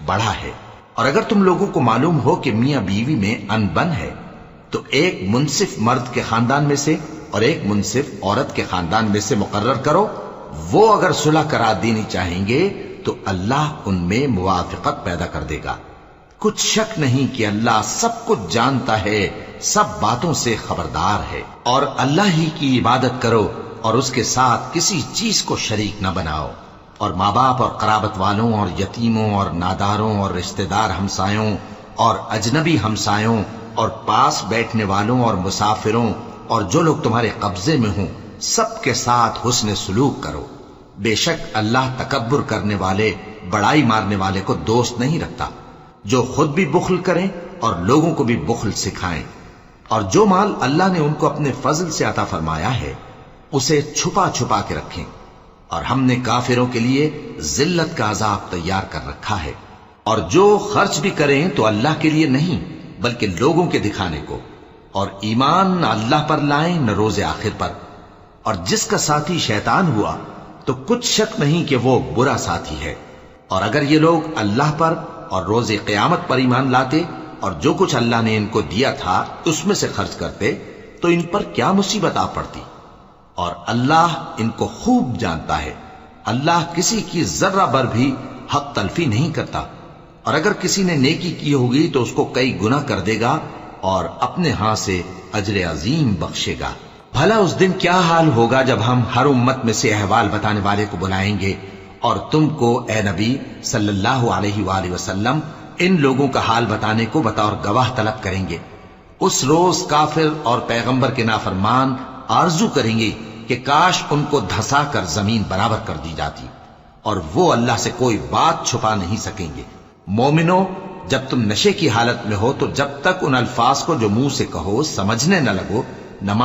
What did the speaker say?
بڑھا ہے۔ اور اگر تم لوگوں کو معلوم ہو کہ میاں بیوی میں انبن ہے تو ایک منصف مرد کے خاندان میں سے اور ایک منصف عورت کے خاندان میں سے مقرر کرو، وہ اگر صلح کرا دینی چاہیں گے تو اللہ ان میں موافقت پیدا کر دے گا۔ کچھ شک نہیں کہ اللہ سب کچھ جانتا ہے، سب باتوں سے خبردار ہے۔ اور اللہ ہی کی عبادت کرو اور اس کے ساتھ کسی چیز کو شریک نہ بناؤ، اور ماں باپ اور قرابت والوں اور یتیموں اور ناداروں اور رشتہ دار ہمسایوں اور اجنبی ہمسایوں اور پاس بیٹھنے والوں اور مسافروں اور جو لوگ تمہارے قبضے میں ہوں سب کے ساتھ حسن سلوک کرو۔ بے شک اللہ تکبر کرنے والے، بڑائی مارنے والے کو دوست نہیں رکھتا۔ جو خود بھی بخل کریں اور لوگوں کو بھی بخل سکھائیں، اور جو مال اللہ نے ان کو اپنے فضل سے عطا فرمایا ہے اسے چھپا چھپا کے رکھیں، اور ہم نے کافروں کے لیے ذلت کا عذاب تیار کر رکھا ہے۔ اور جو خرچ بھی کریں تو اللہ کے لیے نہیں بلکہ لوگوں کے دکھانے کو، اور ایمان نہ اللہ پر لائیں نہ روز آخر پر۔ اور جس کا ساتھی شیطان ہوا تو کچھ شک نہیں کہ وہ برا ساتھی ہے۔ اور اگر یہ لوگ اللہ پر اور روز قیامت پر ایمان لاتے اور جو کچھ اللہ نے ان کو دیا تھا اس میں سے خرچ کرتے تو ان پر کیا مصیبت آ پڑتی۔ اور اللہ ان کو خوب جانتا ہے، اللہ کسی کی ذرہ بر بھی حق تلفی نہیں کرتا۔ اور اگر کسی نے نیکی کی ہوگی تو اس کو کئی گنا کر دے گا اور اپنے ہاں سے اجر عظیم بخشے گا۔ بھلا اس دن کیا حال ہوگا جب ہم ہر امت میں سے احوال بتانے والے کو بلائیں گے اور تم کو اے نبی صلی اللہ علیہ وآلہ وسلم ان لوگوں کا حال بتانے کو بطور گواہ طلب کریں گے۔ اس روز کافر اور پیغمبر کے نافرمان آرزو کریں گے کہ کاش ان کو دھسا کر زمین برابر کر دی جاتی، اور وہ اللہ سے کوئی بات چھپا نہیں سکیں گے۔ مومنو، جب تم نشے کی حالت میں ہو تو جب تک ان الفاظ کو جو منہ سے کہو سمجھنے نہ لگو نماز